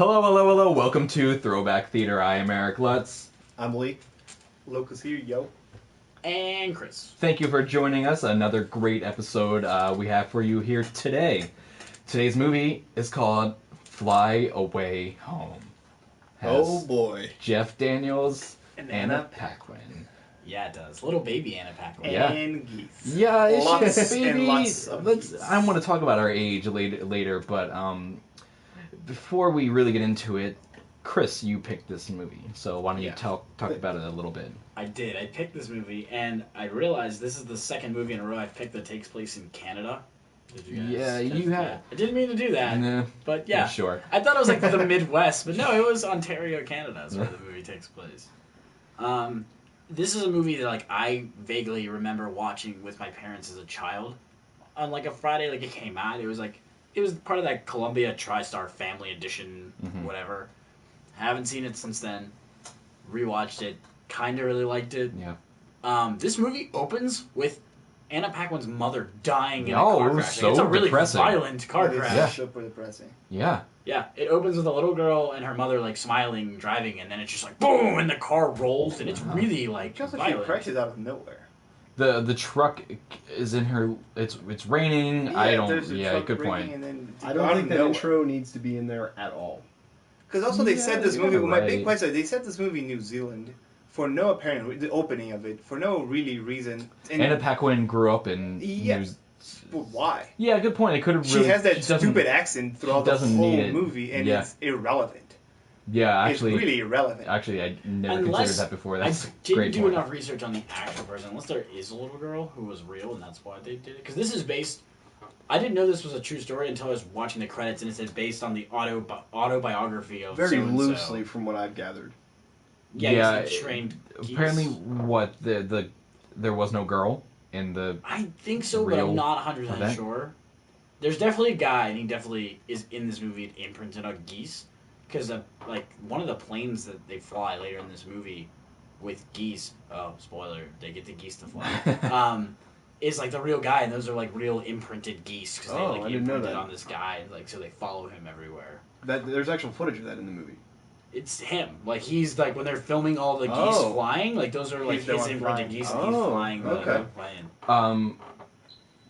Hello, hello, hello. Welcome to Throwback Theater. I am Eric Lutz. I'm Lee. Locus here, yo. And Chris. Thank you for joining us. Another great episode we have for you here today. Today's movie is called Fly Away Home. Oh boy. Jeff Daniels And Anna Paquin. Yeah, it does. Little baby Anna Paquin. Yeah. And geese. Yeah, it's Lots just, baby. and lots of geese. I want to talk about our age later, but before we really get into it, Chris, you picked this movie, so why don't you talk about it a little bit? I did. I picked this movie, and I realized this is the second movie in a row I've picked that takes place in Canada. Did you guys? Yeah, you have. I didn't mean to do that, Nah, but yeah. Sure. I thought it was like the Midwest, but no, it was Ontario, Canada is where the movie takes place. This is a movie that like I vaguely remember watching with my parents as a child. On like a Friday, like it came out, it was part of that Columbia TriStar Family Edition, whatever. Haven't seen it since then. Rewatched it. Kinda really liked it. Yeah. This movie opens with Anna Paquin's mother dying in a Oh, car it was crash. so It's a really depressing. violent car It is crash. super depressing. Yeah. Yeah, it opens with a little girl and her mother like smiling, driving, and then it's just like boom, and the car rolls, and it's really like Just like violent. she crashes out of nowhere. The truck is in her. It's raining. I don't. There's a Yeah, truck good ringing point. and then I don't think that intro needs to be in there at all. Because also they Yeah, set this you're movie. My right. big question is they set this movie in New Zealand for no apparent the opening of it for no really reason. And Anna Paquin grew up in. Yeah. But why? Yeah, good point. It could have. She Really, has that doesn't- stupid accent throughout the doesn't whole need it. movie, and Yeah. it's irrelevant. Yeah, actually. It's really irrelevant. Actually, I never Unless considered that before. That's I a didn't great do point. enough research on the actual person, unless there is a little girl who was real, and that's why they did it. Because this is based. I didn't know this was a true story until I was watching the credits, and it said based on the autobiography of Very so-and-so. loosely, from what I've gathered. Yeah, he's a trained geese. Apparently, what there was no girl in the. I think so, but real I'm not 100% event? sure. There's definitely a guy, and he definitely is in this movie imprinted on geese. Because, like, one of the planes that they fly later in this movie with geese, oh, spoiler, they get the geese to fly, is, like, the real guy, and those are, like, real imprinted geese. Because they, like, I didn't know imprinted that. on this guy, and, like, so they follow him everywhere. There's actual footage of that in the movie. It's him. Like, he's, like, when they're filming all the geese Oh. flying, like, those are, like, He's the his one imprinted flying. geese, and he's Oh, flying okay. the plane.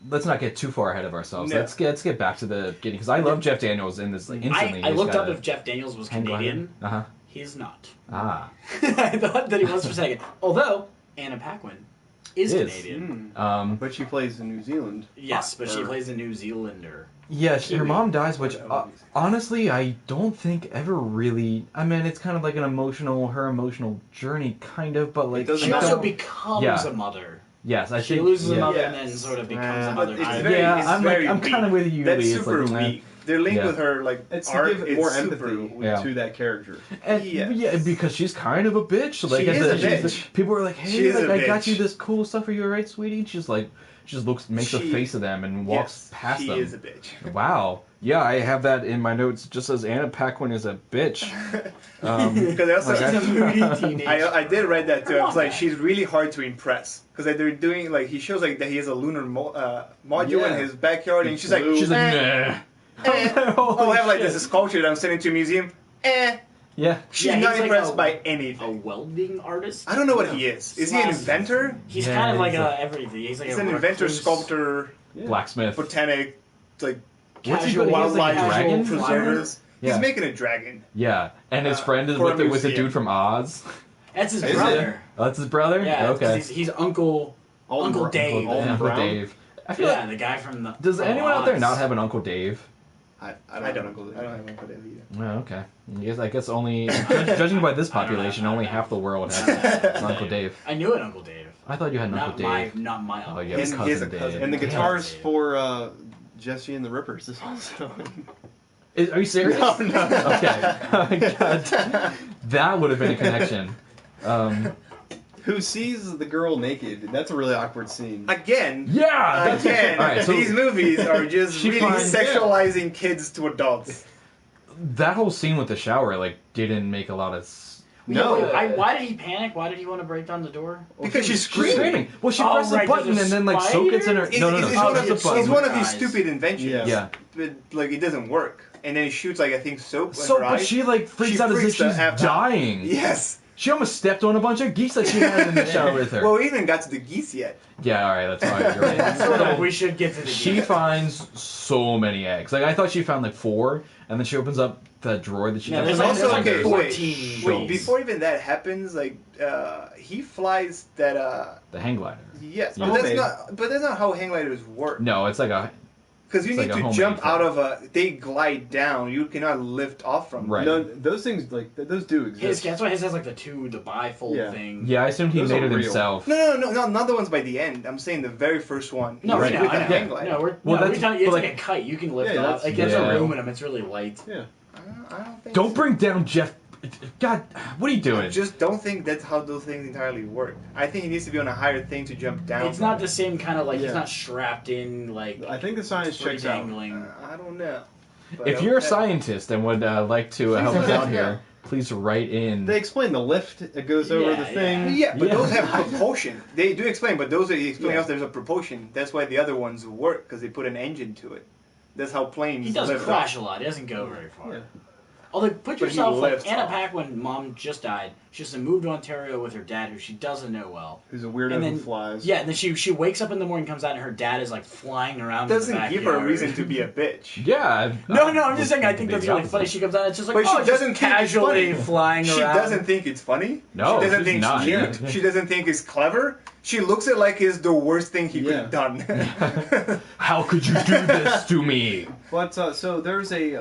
Let's not get too far ahead of ourselves. No. Let's get back to the beginning because I love Jeff Daniels in this. Like, instantly, I looked up if Jeff Daniels was Canadian. Uh huh. He's not. Ah. I thought that he was for a second. Although, Anna Paquin is Canadian. But she plays in New Zealand. Yes, but she plays a New Zealander. Yeah, her Kiwi. mom dies, which Whatever. honestly I don't think ever really. I mean, it's kind of like her emotional journey, kind of, but like doesn't She I also don't- becomes Yeah. a mother. Yes, I She think loses a yeah. mother Yes. and then sort of becomes a But mother. It's too. very, Yeah, it's I'm very kind of weak. with you, That's Lee. It's super like, weak. Their link Yeah. with her, like, It's to arc, give it's more super empathy Yeah. to that character. And, Yes. Yeah, because she's kind of a bitch. Like She I is said, a she's bitch. people are like, "Hey, She is like a I got bitch. you this cool stuff. Are you alright, sweetie?" And she's like, she just makes a She- face of them and walks Yes, past she them. is a bitch. Wow. Yeah, I have that in my notes. It just says Anna Paquin is a bitch. Because I also, Okay. She's a moody teenage. I did read that too. I was like, on. she's really hard to impress because like, they're doing like he shows like that he has a lunar module Yeah. in his backyard, and she's like, She's like, eh, nah. eh. Holy Oh, I have like shit. this sculpture that I'm sending to a museum. Yeah. She's Yeah, not he's like impressed a- by A anything. welding artist? I don't know what he is. Is he an Slash- inventor? He's Yeah, kind of like he's a- everything. He's like He's a an inventor, recluse, sculptor, Yeah. Blacksmith. botanic, like What's he casual got? He has, like, a wildlife dragon? preservers. Yeah. He's making a dragon. Yeah. And his friend is for a with the museum. dude from Oz. That's his Is it? brother. Oh, that's his brother? Yeah, Okay. he's Uncle Uncle Dave. Uncle, Alton Uncle Brown? Dave. I feel Yeah, like, the guy from the. does from anyone out there Oz. not have an Uncle Dave? I I don't know. have Uncle Dave either. Oh, okay. I guess only judging by this population, only half the world has an Uncle Dave. I knew an Uncle Dave. I thought you had an Not Uncle my, Dave. not my uncle. Oh, you have He a has cousin a Dave. cousin. And the Yeah. guitars Dave. for Jesse and the Rippers is also. Are you serious? No, no. Okay. Oh, my God. That would have been a connection. Who sees the girl naked? That's a really awkward scene. Again, Yeah! that's- again, All right, so these movies are just She really finds- sexualizing kids to adults. that whole scene with the shower, like, didn't make a lot of... No. Why did he panic? Why did he want to break down the door? Because she's She's screaming. Well, she Oh, presses right, a button there's a and then, like, soap gets in her... spider? No, no, no. It's She one presses of, a button. it's one of these Guys. stupid inventions. Yeah. Yeah. But, like, it doesn't work. and then he shoots like I think soap. So, in her but eyes. she like freaks out as if freaks the she's F out. dying. Yes. She almost stepped on a bunch of geese that she had in the shower with her. Well, we even got to the geese yet. Yeah, all right, that's fine. You're right. Sort of, we should get to the She geese. finds so many eggs. Like I thought she found like 4, and then she opens up the drawer that she. Yeah, kept there's in. like, also, there's like okay, 14. Wait, before even that happens, like he flies that. The hang glider. Yes, Yeah. but that's Homemade. not. But that's not how hang gliders work. No, it's like a. Because you It's need like a to homemade jump thing. out of a. They glide down. You cannot lift off from. Right. No, those things like those do His, exist. that's why his has like the bifold Yeah. thing. Yeah, I assumed he Those made are it real. himself. No, not the ones by the end. I'm saying the very first one. No, He's right, with I the know. hang glider. No, Well, we're that's- telling you, it's but like a kite. You can lift Yeah, off. that's- Like there's yeah. aluminum. It's really light. Yeah. I don't think. Don't so. bring down Jeff. God, what are you I doing? just don't think that's how those things entirely work. I think he needs to be on a higher thing to jump down. It's from not it. the same kind of like he's Yeah. not strapped in like I think the science free checks out. dangling. I don't know. But If you're a okay. scientist and would like to help us out here, please write in. They explain the lift. It goes over Yeah, the yeah. thing. Yeah, but Yeah. those have propulsion. They do explain, but those are explaining Yeah. us there's a propulsion. That's why the other ones work because they put an engine to it. That's how planes. He doesn't live. crash a lot. He doesn't go very far. Yeah. Although, put But he yourself like lifts Anna off. Paquin, mom just died. She just moved to Ontario with her dad, who she doesn't know well. Who's a weirdo And then- who flies. Yeah, and then she wakes up in the morning, comes out, and her dad is like flying around. Doesn't in the give her a backyard. reason to be a bitch. Yeah. No, I'm just saying. I think that's Maybe really opposite. funny. She comes out, and it's just like, But she oh, just doesn't think it's casually funny. flying She around. doesn't think it's funny. No, she doesn't she's think not. it's cute. She doesn't think it's clever. She looks at it like it's the worst thing he could have done. How could you do this to me? But so there's a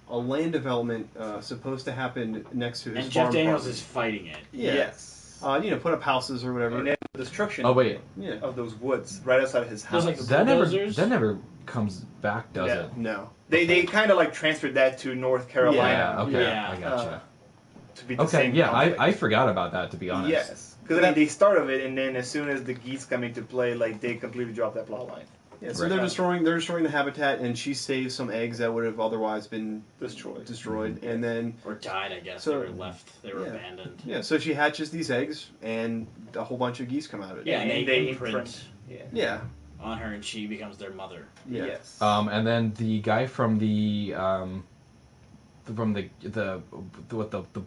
land development supposed to happen next to his And farm Jeff Daniels property. is fighting it. Yeah. Yes. Put up houses or whatever. And then the destruction Oh wait, Yeah. of those woods right outside his house. There's, like, that bulldozers? never comes back, does Yeah. it? No. They kind of like transferred that to North Carolina Yeah. Okay. Yeah. I gotcha. to be the Okay. same Yeah, conflict. I forgot about that, to be honest. Yes. Because I mean, they start of it, and then as soon as the geese come into play, like they completely drop that plot line. Yeah, so Right. they're destroying the habitat, and she saves some eggs that would have otherwise been Destroyed. and then Or died, I guess. So- they were left. They were yeah. abandoned. yeah, so she hatches these eggs, and a whole bunch of geese come out of it. Yeah, and And they they imprint imprint. Yeah. Yeah. on her, and she becomes their mother. Yeah. Yes. And then the guy from the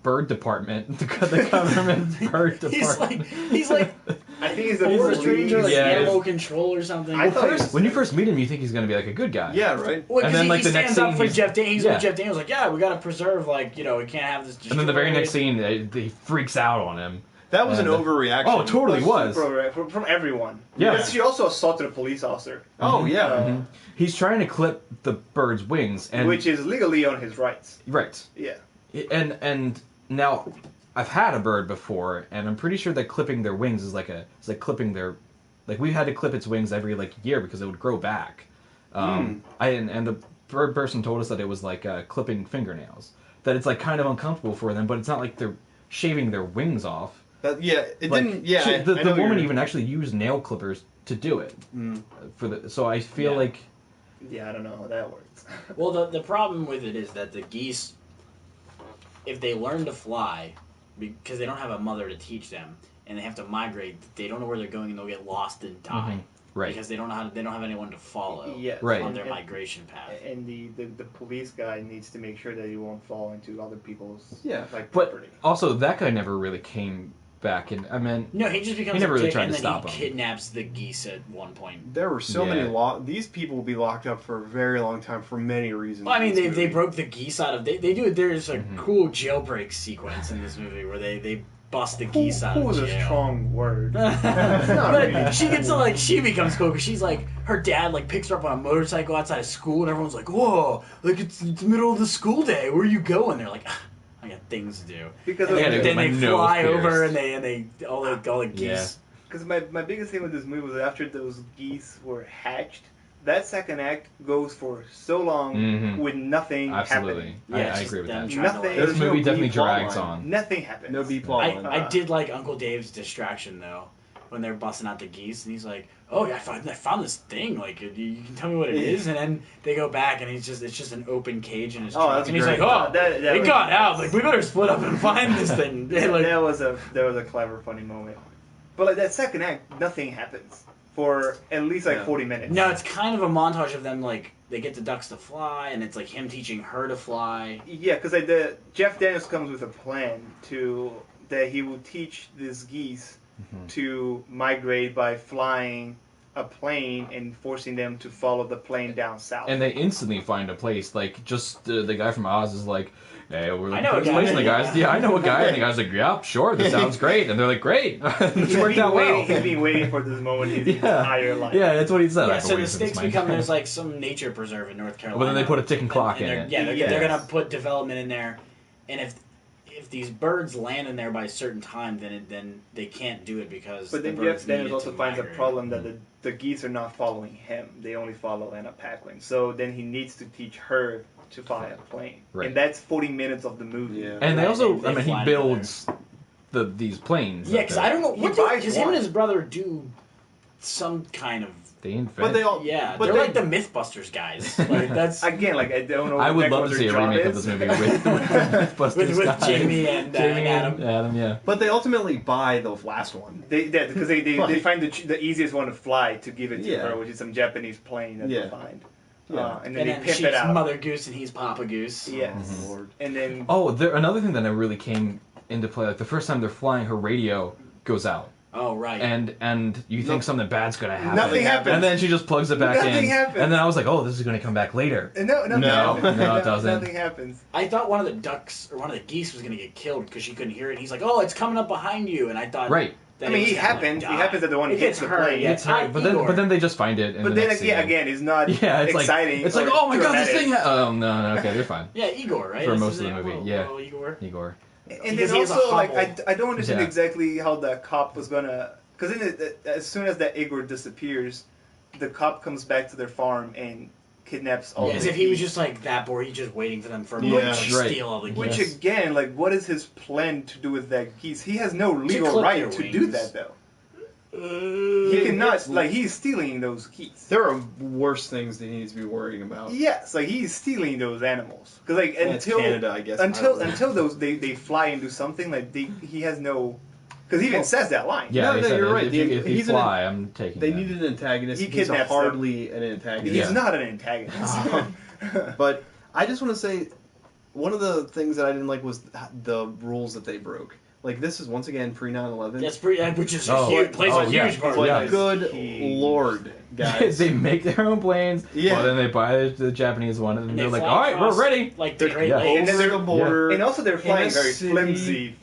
bird department, the government bird department. He's like I think he's the he's a police. stranger, like Yeah. animal control or something. I thought he was- When you first meet him, you think he's gonna be like a good guy. Yeah, right. Well, And 'cause then, he, like, he the next stands up scene, for he's- Jeff Daniels. yeah. Jeff Daniels like, yeah, we got to preserve, like, we can't have this. And then the very next destroyed." scene, he freaks out on him. That was an And- overreaction. Oh, totally was. From everyone. Yeah. Because she also assaulted a police officer, Oh, yeah. Uh, He's trying to clip the bird's wings, and which is legally on his rights. right. Yeah. And now, I've had a bird before, and I'm pretty sure that clipping their wings is like clipping their, like we had to clip its wings every year because it would grow back. And the bird person told us that it was like clipping fingernails. That it's like kind of uncomfortable for them, but it's not like they're shaving their wings off. It Like, didn't. Yeah, she- I the know woman you're- even actually used nail clippers to do it. So I feel Yeah. like Yeah, I don't know how that works. Well, the problem with it is that the geese, if they learn to fly, because they don't have a mother to teach them, and they have to migrate, they don't know where they're going, and they'll get lost and die. right. Because they don't know they don't have anyone to follow Yes. Right. on their And- migration path. And the police guy needs to make sure that he won't fall into other people's But property. also, that guy never really came back, and I mean, No, he just becomes He never a really dick, tried and to then stop he him. kidnaps the geese at one point. There were so Yeah. many these people will be locked up for a very long time for many reasons. Well, I mean, in this they movie. broke the geese out of... They do... There's a cool jailbreak sequence in this movie where they bust the geese out Cool of is jail. a strong word. But she gets to, she becomes cool because she's like, her dad picks her up on a motorcycle outside of school, and everyone's like, whoa, it's the middle of the school day, where are you going? They're like, I got things to do. Because And of- Yeah, then my they nose fly pierced. over, and they all the geese. Yeah. Because my biggest thing with this movie was after those geese were hatched, that second act goes for so long Mhm. with nothing Absolutely, happening. Yeah, I it's agree with them that. trying to, Nothing- This There's movie no definitely B plot drags line. on. Nothing happens. No B plot line. I did like Uncle Dave's distraction though, when they're busting out the geese, and he's like, "Oh yeah, I found this thing. Like, you can tell me what it is." And then they go back, and it's just an open cage in his Oh, truck, that's and he's great. like, "Oh, That it was- got out. Like, we better split up and find this thing." They, like, that was a clever, funny moment. But that second act, nothing happens for at least Yeah. 40 minutes. no, it's kind of a montage of them they get the ducks to fly, and it's like him teaching her to fly. Yeah, because like Jeff Daniels comes with a plan that he will teach these geese to migrate by flying a plane and forcing them to follow the plane down south. And they instantly find a place. Like, just the guy from Oz is like, hey, we're I know a this guy. place. And the guy's, I know a guy. And the guy's like, yeah, sure, this sounds great. And they're like, great. This worked out well. He's been waiting for this moment his entire life. Yeah, that's what he said. Yeah, I've so been the waiting for this stakes my become entire- there's like some nature preserve in North Carolina. But then they put a ticking clock in it. Yeah, they're Yes. gonna put development in there, and if these birds land in there by a certain time, then they can't do it because. But then the birds Jeff Daniels need it also to finds a migrate. problem that the geese are not following him. They only follow Anna Paquin. So then he needs to teach her to fly a plane. Right. And that's 40 minutes of the movie. Yeah. And they Right, also, they I mean, he fly builds these planes. Yeah, because I don't know He what buys because him one. and his brother do some kind of. They invent. But they all. Yeah, but they're they, like the MythBusters guys. Like that's Again, like I don't know. I would exactly love what to their see a job remake of is. this movie with Mythbusters with guys. Jamie and Adam. Adam, yeah. But they ultimately buy the last one. Because they Like- find the easiest one to fly to give it to Yeah. her, which is some Japanese plane that Yeah. they find. Yeah. And then And they then pimp she's it out. Mother Goose and he's Papa Goose. Yes. Oh, Lord. And then Oh, another thing that really came into play, like the first time they're flying, her radio goes out. Oh right. And you think something bad's gonna happen. Nothing happens. And then she just plugs it back Nothing in. happens. And then I was like, oh, this is gonna come back later. no, No, no, it doesn't. Nothing happens. I thought one of the ducks or one of the geese was gonna get killed because she couldn't hear it. He's like, "Oh, it's coming up behind you," and I thought, Right. that I mean, it was he gonna, happens. Like, He happens that the one it hits gets the her. plane. Yeah, It's right, but then they just find it. In But the then next again, scene. it's not Yeah, it's exciting. like it's like, or oh my god, this dramatic. thing. Oh no, okay, they're fine. Yeah, Igor, right? For That's most his of the name? movie, Little- yeah. little Igor. Igor. And Because then he has a also, like, hobble. I don't understand Yeah. exactly how the cop was gonna. Because as soon as that Igor disappears, the cop comes back to their farm and kidnaps all. As the if he was geese. just like that boy, he's just waiting for them for a Yeah. moment to Right. steal all the geese. Which Yes. again, like, what is his plan to do with that geese? He has no legal clip right their to do wings. that, though. He cannot. Like, he's stealing those geese. There are worse things that he needs to be worrying about. Yes, like he's stealing those animals. Because like That's until Canada, I guess. I don't know. until those they fly and do something like he has no. Because he even Well, says that line. Yeah, No, they no, said you're if, right. If, you, if you He's fly, I'm taking. They that. needed an antagonist. He He's kidnaps them. hardly an antagonist. He's not an antagonist. But I just want to say, one of the things that I didn't like was the rules that they broke. Like, this is once again pre 9/11. That's pretty, which is Oh, huge, plays oh, a yeah. huge part. But Yeah. good He- lord, guys. They make their own planes. Yeah. Well, then they buy the Japanese one, and And they're they like, fly all right, across, we're ready. Like the They're Great yeah. Lakes. And then over they're- the border. And also they're flying a very city. flimsy.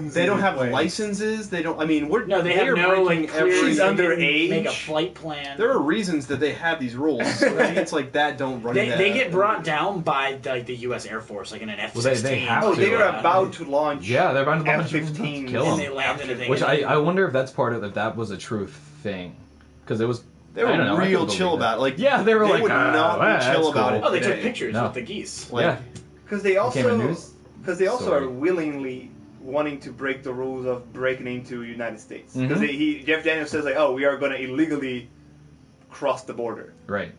They don't have planes. licenses. They don't. I mean, we're No, they have are no breaking like clear. every. She's they didn't underage. Make a flight plan. There are reasons that they have these rules. So I think it's like that. Don't run. They, that. they get brought down by like the U.S. Air Force, like in an F-16. Well, they have Oh, to. they are about to launch. Yeah, they're about to launch F-15s. kill And them. they land in a thing. Which and I wonder if that's part of that was a true thing, because it was. They were I don't know, I real could chill believe about it. Like Yeah, they were they like, would not be that's chill about cool. it. Oh, they took today. pictures No. with the geese. Like, Yeah. Because they Became a also news are story. willingly wanting to break the rules of breaking into the United States. Because Mhm. Jeff Daniels says like, oh, we are going to illegally cross the border. Right.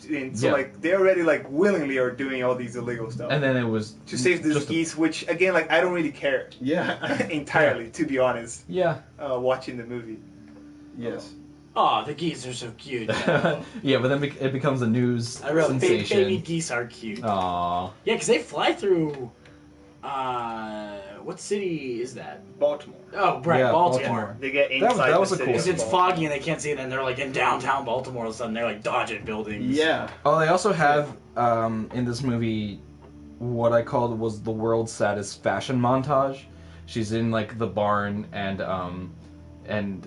And so Yeah. like they already like willingly are doing all these illegal stuff And then it was to save these just a- geese, which again like I don't really care Yeah. entirely, to be honest. Yeah. Watching the movie. Yes. Oh, the geese are so cute. Yeah, but then it becomes a news I wrote sensation. baby geese are cute. Aw. Yeah, because they fly through. What city is that? Baltimore. Oh, right, Yeah, Baltimore. They get was- inside that was the a city. cool Because of it's Baltimore. foggy and they can't see it, and they're like in downtown Baltimore all of a sudden. They're like dodging buildings. Yeah. Oh, they also have in this movie what I called was the world's saddest fashion montage. She's in like the barn and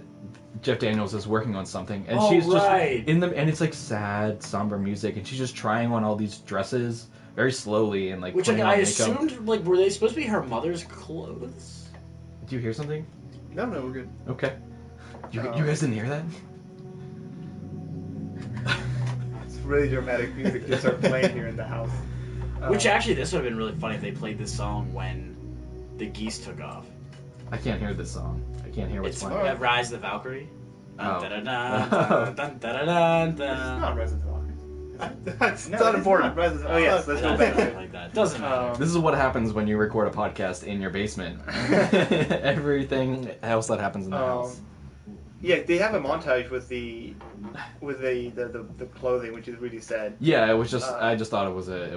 Jeff Daniels is working on something and Oh, she's right. just in them and it's like sad, somber music and she's just trying on all these dresses very slowly and like Which like, putting I on makeup. assumed, like, were they supposed to be her mother's clothes? Do you hear something? No, we're good. Okay. You guys didn't hear that? It's really dramatic music just start playing here in the house. Which actually, this would have been really funny if they played this song when the geese took off. I can't hear this song. I can't hear what's It's playing. Rise of the Valkyrie. Oh. Dun-dun-dun, dun-dun-dun-dun. It's not Resident Evil. That's No, not it's important. not Resident. Oh yes, let's go back to Something it. like that. Doesn't matter. This is what happens when you record a podcast in your basement. Everything else that happens in the house. Yeah, they have a montage with the clothing, which is really sad. Yeah, it was just I just thought it was a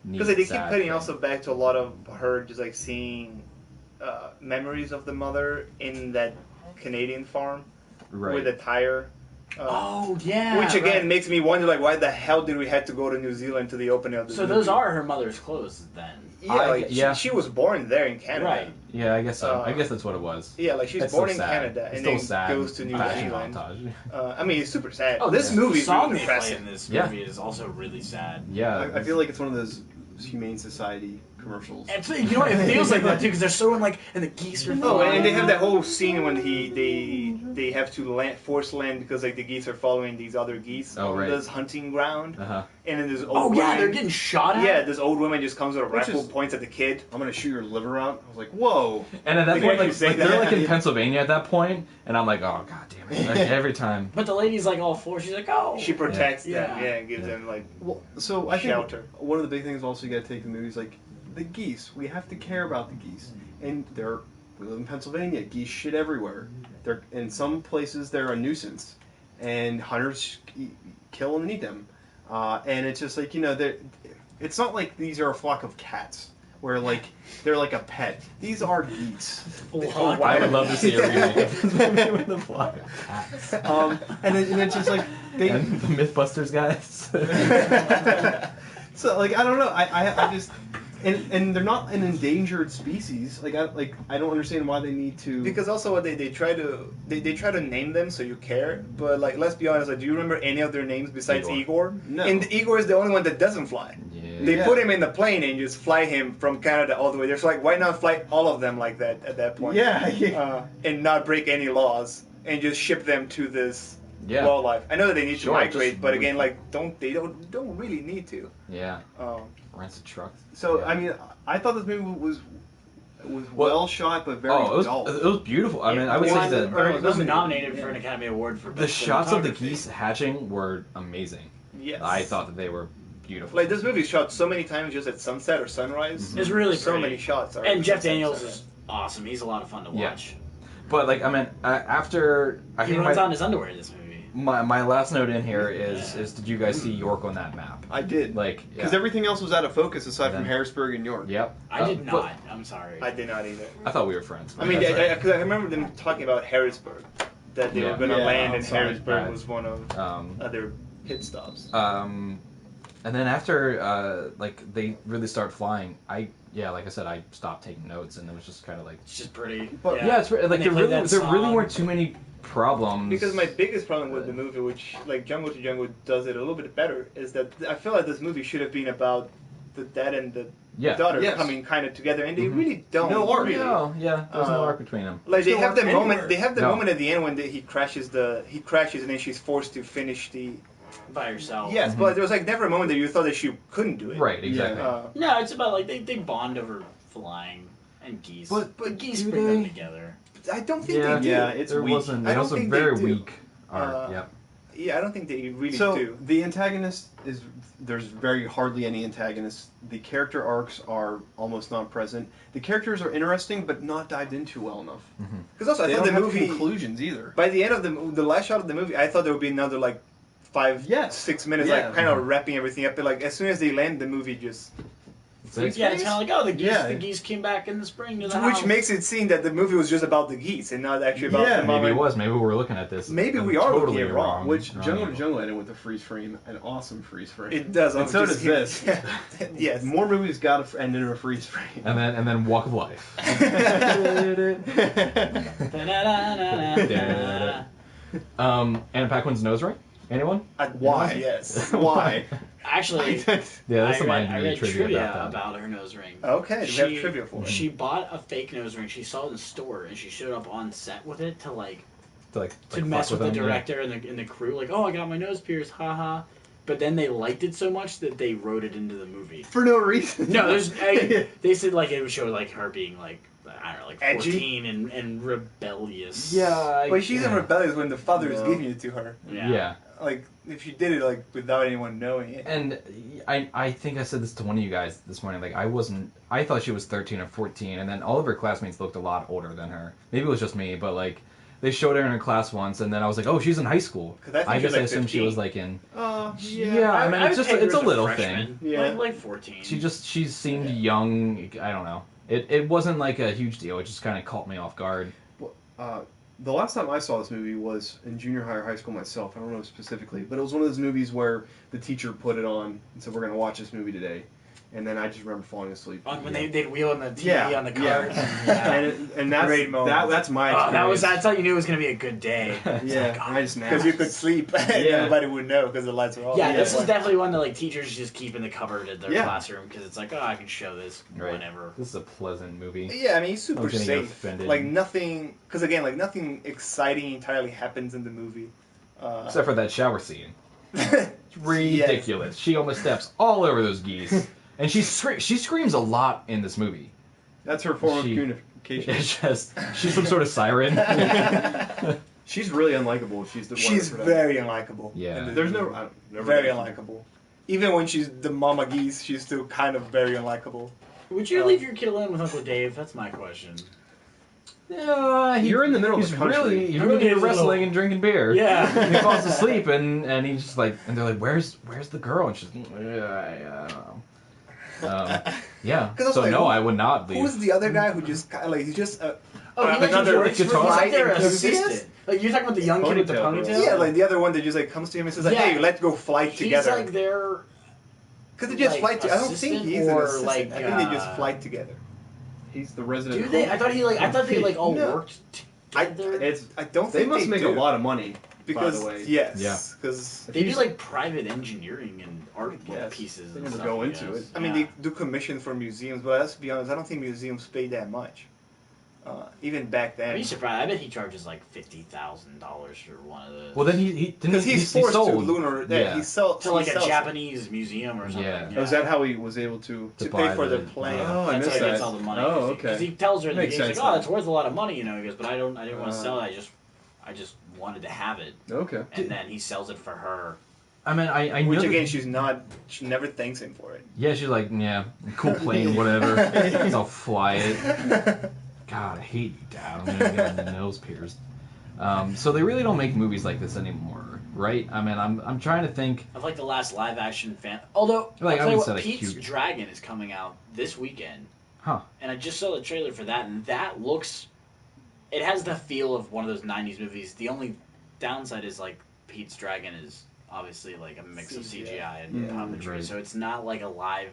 neat. Because they keep sad cutting thing. also back to a lot of her just like seeing memories of the mother in that Canadian farm right. with the tire. Yeah. Which again right. makes me wonder, like, why the hell did we have to go to New Zealand to the opening of the So movie? those are her mother's clothes then. Yeah, she was born there in Canada. Right. Yeah, I guess so. I guess that's what it was. Yeah, like she's That's born still in sad. Canada It's and still then sad goes to New fashion Zealand. montage. I mean, it's super sad. Oh, this movie the is song really they play depressing. in this Yeah. movie is also really sad. Yeah, I feel like it's one of those Humane Society commercials. And you know what? It feels like that too because they're so in like and the geese are. Oh, flying. and they have that whole scene when they have to force land because like the geese are following these other geese on right. this hunting ground, Uh-huh. and then this old Oh woman, yeah, they're getting shot at. yeah, this old woman just comes with a Which rifle, is- points at the kid. I'm gonna shoot your liver out. I was like, whoa. And at that Like, point, why'd you like, say they're that? like in Pennsylvania at that point, and I'm like, oh god damn it! Like, every time. But the lady's like all for. She's like, oh. She protects them, Yeah. yeah, and gives Yeah. them like Well, so I think Shelter. one of the big things also you got to take the movies like the geese. We have to care about the geese, and we live in Pennsylvania. Geese shit everywhere. They're in some places they're a nuisance, and hunters kill and eat them. And it's just like it's not like these are a flock of cats where like they're like a pet. These are geese. wow. I would love to see a remake of this movie with the flock of cats. And it's just like they. And the MythBusters guys. So like I don't know. I just. And they're not an endangered species. I don't understand why they need to. Because also what they try to name them so you care, but like let's be honest, like, do you remember any of their names besides Igor? No. And Igor is the only one that doesn't fly. Yeah. They put him in the plane and just fly him from Canada all the way there. So like, why not fly all of them like that at that point? Yeah. And not break any laws and just ship them to this Yeah. wildlife. I know that they need Sure, to migrate, just but again, move. like don't really need to. Yeah. Um, Rents a truck. So Yeah. I mean, I thought this movie was well shot, but very Oh, dull. it was beautiful. I mean, I would Yeah, say that or It was nominated for an Academy Award for the Best shots of the Cinematography. geese hatching were amazing. yes. I thought that they were beautiful. Like this movie is shot so many times just at sunset or sunrise. It's really so pretty. many shots. Are And at Jeff sunset, Daniels sunset. is awesome. He's a lot of fun to Yeah. watch. But like, I mean, after I He think runs on his underwear in this movie. my last note in here is did you guys see York on that map? I did, Like, because yeah. everything else was out of focus aside from Then- Harrisburg and York. Yep. I did but not. I'm sorry. I did not either. I thought we were friends. I mean, That's right. because I remember them talking about Harrisburg, that they Yeah. were going to Yeah, land in sorry. Harrisburg Right. was one of Um, other pit stops. And then after like they really start flying, like I said, I stopped taking notes, and it was just kind of like, It's just pretty. But- yeah, it's like And they there played really that there really song. weren't too many problems. Because my biggest problem with the movie, which like Jungle to Jungle does it a little bit better, is that I feel like this movie should have been about the dad and the daughter Yes. coming kind of together, and they Mhm. really don't. No arc. really. No, yeah, there's no Uh, arc between them. Like they Still have the aren't moment. anywhere. They have the No. moment at the end when he crashes and then she's forced to finish the. By yourself. Yes, Mhm. but there was like never a moment that you thought that she couldn't do it. Right, exactly. No, it's about like they bond over flying and geese. But the geese do bring them they? together. I don't think Yeah, they do. Yeah, it's there weak. wasn't. I It don't was a think they very do. weak arc. Uh, Yep. Yeah, I don't think they really So do. the antagonist there's very hardly any antagonists. The character arcs are almost not present. The characters are interesting, but not dived into well enough. Because also, I They thought don't the have movie. conclusions either. By the end of the last shot of the movie, I thought there would be another like 6 minutes, Yeah. like kind of wrapping everything up. But like as soon as they land, the movie just. That's it. Yeah, it's kind of like the geese. Yeah. The geese came back in the spring to the Which house. makes it seem that the movie was just about the geese and not actually about Yeah, the Maybe mom. it was. Maybe we're looking at this. Maybe we are totally looking at it wrong. Which wrong Jungle to angle. Jungle ended with a freeze frame, an awesome freeze frame. It does. And so does this. Yes. More movies got to end in a freeze frame. And then Walk of Life. Da-da-da-da-da. Anna Paquin's nose ring. Anyone? Why? Yes. Why? Actually, Yeah, that's some I IMDb read trivia about that. about her nose ring. Okay, we have trivia for it. She bought a fake nose ring. She saw it in the store, and she showed up on set with it to To mess fuck with the them, yeah. director and the crew. Like, oh, I got my nose pierced, haha. But then they liked it so much that they wrote it into the movie. For no reason. No, they said like it would show like her being like I don't know, like Edgy? 14 and rebellious. Yeah. But she's in yeah. rebellious when the father is No. giving it to her. Yeah. Like if she did it like without anyone knowing it. And I think I said this to one of you guys this morning. Like I thought she was 13 or 14, and then all of her classmates looked a lot older than her. Maybe it was just me, but like they showed her in her class once, and then I was like, oh, she's in high school. 'Cause I think I she was, guess I like, assumed she 15. was like in. Yeah. I mean, it's would just take her it's a as little freshman. thing. Yeah. Like 14. She seemed young. I don't know. It wasn't like a huge deal. It just kind of caught me off guard. The last time I saw this movie was in junior high or high school myself. I don't know specifically, but it was one of those movies where the teacher put it on and said, "We're going to watch this movie today," and then I just remember falling asleep. When they'd wheel in the TV on the cart. And that's Great moment. that's my experience. That's how you knew it was going to be a good day. Yeah, I just Because you could sleep and everybody would know because the lights were off. Yeah, this is definitely one that like teachers just keep in the cupboard at their Yeah. classroom because it's like, oh, I can show this whenever. This is a pleasant movie. Yeah, I mean, he's super I'm gonna get safe. offended. Like nothing, because again, like nothing exciting entirely happens in the movie. Except for that shower scene. It's ridiculous. She almost steps all over those geese. And she screams a lot in this movie. That's her form of communication. It's just, she's some sort of siren. She's really unlikable. She's the one. She's very unlikable. Yeah. There's no. I don't, never Very mind. unlikable. Even when she's the mama geese, she's still kind of very unlikable. Would you leave your kid alone with Uncle Dave? That's my question. You're in the middle of he's the country. really Really is wrestling little. and drinking beer. Yeah. And he falls asleep and he's just like, and they're like, where's the girl? And she's like, I don't know. Yeah. 'Cause I was So like, no, I would not leave. Who's the other guy who just kind of like he's just Oh, he like another works for guitar? he's like their enthusiast? assistant. Like you're talking about the young kid with the Ponytail, ponytail. Yeah, like the other one that just like comes to him and says like, Yeah. "Hey, let's go fly he's together." like their Because they just like, fly together. I don't think assistant he's an or, assistant. like, I think they just fly together. He's the resident. Do they? I thought they like all No. worked I, together. I don't They think must make do. a lot of money. because by the way. yes, Yeah. because They do like private engineering and art Yes. pieces. They're and gonna stuff, go I into guess. it. I mean they do commission for museums, but let's be honest, I don't think museums pay that much. Even back I'd then. be surprised. I bet he charges like $50,000 for one of those. Well, then he Because he's forced sold. to lunar. Yeah, he sells to like he a sells it. Japanese museum or something. Yeah. Oh, is that how he was able to? to buy pay for the the- plane. yeah. Oh, I That's missed how he gets that. all the money. Oh, Because okay. he tells her, Makes he's like, sense "Oh, then. it's worth a lot of money," you know. He goes, "But I didn't want to Uh. sell it. I just wanted to have it." Okay. And then he sells it for her. I mean, I Which know again, that, she never thanks him for it. yeah, she's like, yeah, cool plane, whatever. I'll fly it. God, I hate you, Dad. I'm gonna get my nose pierced. So they really don't make movies like this anymore, right? I mean, I'm trying to think. Of like the last live action fan. Although, Like, I I'll tell you wouldn't say, what, like, Pete's huge. Dragon is coming out this weekend. Huh. And I just saw the trailer for that, and that looks. It has the feel of one of those 90s movies. The only downside is, like, Pete's Dragon is obviously, like, a mix of CGI and Yeah, puppetry. right. So it's not like a live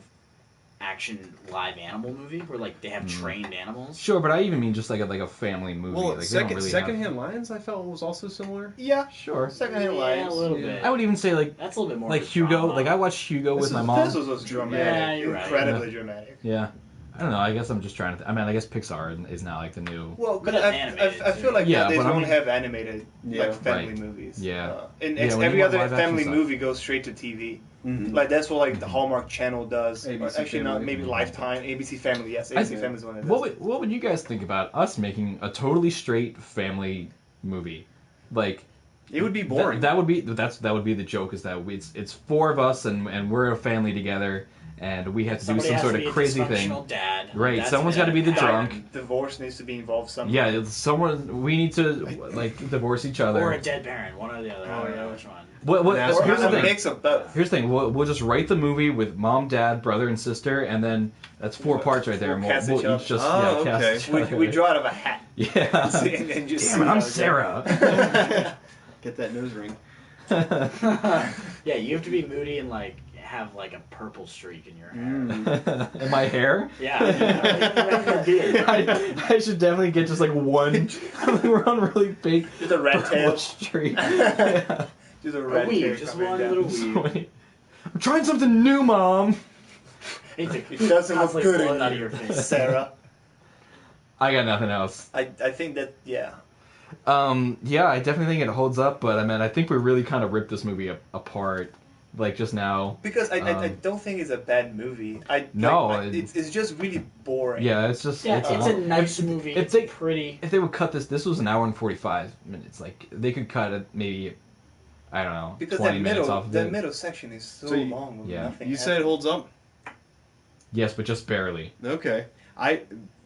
animal movie where, like, they have trained animals. Sure, but I even mean just like a family movie. Well, like, they don't really have- Secondhand Lions, I felt was also similar. Yeah, Sure. secondhand Yeah, lions. a little Yeah. bit. I would even say like That's a little bit more like of a Hugo. drama. Like I watched Hugo with my mom. This was dramatic. Yeah, you're right. Incredibly dramatic. Yeah. I don't know. I guess I'm just trying to. I mean, I guess Pixar is now like the new. Well, But but it's I animated, feel like Yeah, nowadays but I we don't mean- have animated Yeah, like family right. movies. Yeah. And Yeah, when every you want other live action family stuff. movie goes straight to TV. Mm-hmm. Like that's what like the Hallmark Channel does. Or ABC actually, not Family. maybe Lifetime, ABC Family. Yes, ABC Family is one of those. What would you guys think about us making a totally straight family movie? Like It would be boring. that would be the joke is that it's four of us and we're a family together and we have to Somebody do some has sort to of be a crazy thing. dysfunctional Dad. Right, That's someone's gotta be the bad. drunk. Divorce needs to be involved somehow. Yeah, it's someone we need to like divorce each other. Or a dead parent, one or the other. I don't know which one. What, Or here's the a thing. mix of both. Here's the thing. We'll just write the movie with mom, dad, brother, and sister, and then that's four parts right there. And We'll cast each each other. just Oh, cast okay. each We other. draw out of a hat. Yeah. and then just Damn it, see I'm how it Sarah. Get that nose ring. Yeah, you have to be moody and like have like a purple streak in your hair. And my hair? Yeah, your beard. I should definitely get just like one. We're on really big Just a rat tail. purple streak. Yeah. Just a A rat weave, tail just coming one down. little So weave. many- I'm trying something new, Mom. It doesn't look Constantly good blowing out on of you, your face. Sarah. I got nothing else. I think that, yeah. Yeah, I definitely think it holds up, but I mean, I think we really kind of ripped this movie apart, like just now. Because I don't think it's a bad movie. No, it's just really boring. Yeah, it's just Yeah, it's it's a nice movie. if It's they- pretty. If they would cut this was an hour and 45 minutes. Like they could cut it maybe, I don't know, Because 20 minutes off of it. that middle section is so, So you- long. With yeah. nothing You said it holds up. Yes, but just barely. Okay.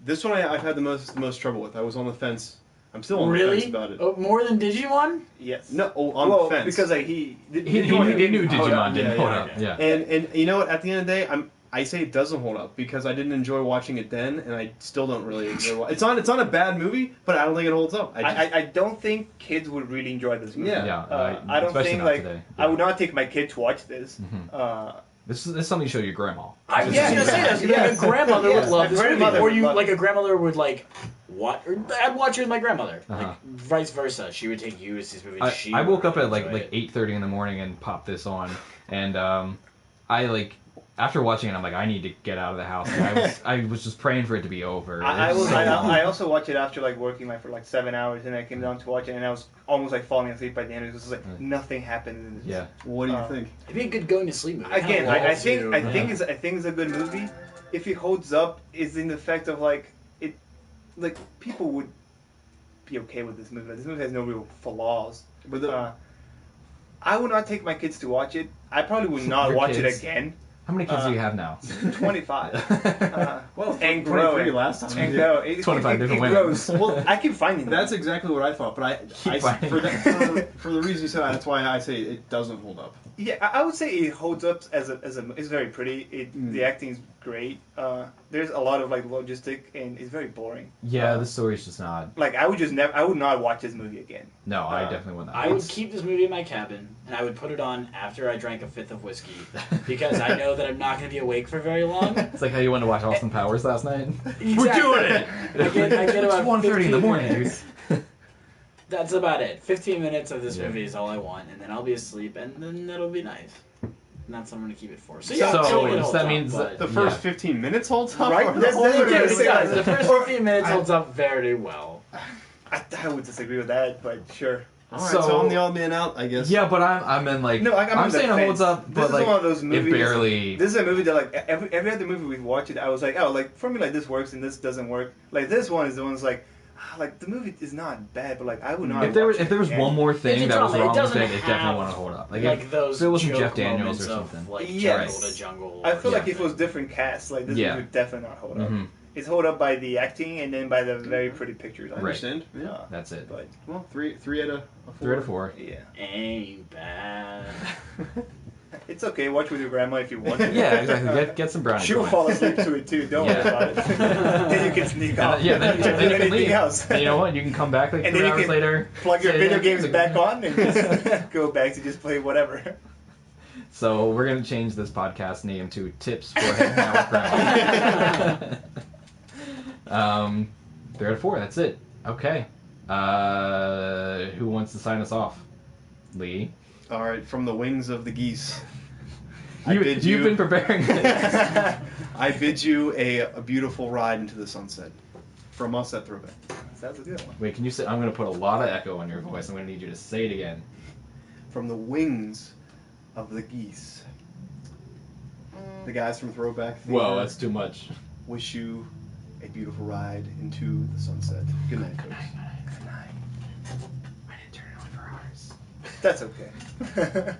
This one I've had the most trouble with. I was on the fence I'm still on the Really? fence about it. Oh, more than Digimon? Yes. No, on well, the fence. because like He Digimon knew Digimon didn't hold up. okay. Yeah. And you know what? At the end of the day, I say it doesn't hold up because I didn't enjoy watching it then, and I still don't really enjoy. It's not a bad movie, but I don't think it holds up. I don't think kids would really enjoy this movie. Yeah. I don't especially think not like today. I would not take my kid to watch this. Mhm. This is something you show your grandma. I was Yeah, just gonna say yeah, that. yeah. Like a grandmother Yeah, would love a this movie, grandmother or would you love like it. a grandmother would like what? Or I'd watch it with my grandmother. Uh-huh. Like vice versa, she would take you to see this movie. She I woke up would at like enjoy it. 8:30 in the morning and popped this on, and I like after watching it, I'm like, I need to get out of the house. I was just praying for it to be over. I It was so long. I also watched it after like working for like 7 hours, and I came down to watch it, and I was almost like falling asleep by the end. It was just like nothing happened in this. Yeah. What do you think? It'd be a good going to sleep movie. It Again, kinda I lulls think you. I think it's a good movie. If it holds up, is in the fact of like it, like people would be okay with this movie. This movie has no real flaws. But the, I would not take my kids to watch it. I probably would not Your watch kids? it again. How many kids do you have now? 25. well, And 23 growing. last time. And go. 25 different it women. grows. Well, I keep finding them. That's exactly what I thought, but Keep finding for the reason you said, that's why I say it doesn't hold up. Yeah, I would say it holds up as a it's very pretty. The acting is great. There's a lot of like logistic, and it's very boring. Yeah, the story's just not. Like I would not watch this movie again. No, I definitely would not. I would keep this movie in my cabin, and I would put it on after I drank a fifth of whiskey, because I know that I'm not going to be awake for very long. It's like how you went to watch Austin Powers last night. We're doing it! I get about 1:30 in the 15 morning, dude. minutes. That's about it. 15 minutes of this Yeah. movie is all I want, and then I'll be asleep, and then it'll be nice. And that's what I'm going to keep it for. So So, it holds that up, means but- The first Yeah. 15 minutes holds up? Right? Or the That's- whole that's what movie? I'm Yes, it saying. does. The first Or- 15 minutes holds up very well. I would disagree with that, but sure. All right, So- so I'm the odd man out, I guess. Yeah, but I'm in like No, I'm on the saying it holds fence. up, This but is like one of those movies. it barely. This is a movie that like every other movie we've watched it, I was like, oh, like for me like this works and this doesn't work. Like this one is the one's like the movie is not bad, but like I would not. If there was watch it one again. more thing It's a that was drama. It wrong with doesn't it, it definitely have, wouldn't hold up. Like Like those if it wasn't joke Jeff Daniels moments or of, something. like Yes. jungle to jungle. I feel or like if it was something. different cast, like this Yeah. movie would definitely not hold up. Mhm. It's held up by the acting and then by the very pretty pictures. I Right. understand. Yeah. That's it. But Well, three out of 4. 3 out of 4. yeah, Ain't bad. it's okay. Watch with your grandma if you want to. Yeah, exactly. Get some brownies. She'll going. fall asleep to it too. Don't worry Yeah. about it. Then you can sneak And off. then, yeah, then you Don't do can anything leave. else. And you know what? You can come back like And 3 then you hours can later. Plug your say, video yeah, games like- back on and just go back to just play whatever. So we're gonna change this podcast name to Tips for Hanging Out with Grandma. 3 out of 4. That's it. Okay. Who wants to sign us off? Lee. All right, from the wings of the geese. You've been preparing this. I bid you a beautiful ride into the sunset. From us at Throwback. That's a good one. Wait, can you say? I'm gonna put a lot of echo on your voice. I'm gonna need you to say it again. From the wings of the geese. The guys from Throwback Whoa, that's too much. wish you a beautiful ride into the sunset. Good night, folks. Good night. I didn't turn it on for ours. That's okay.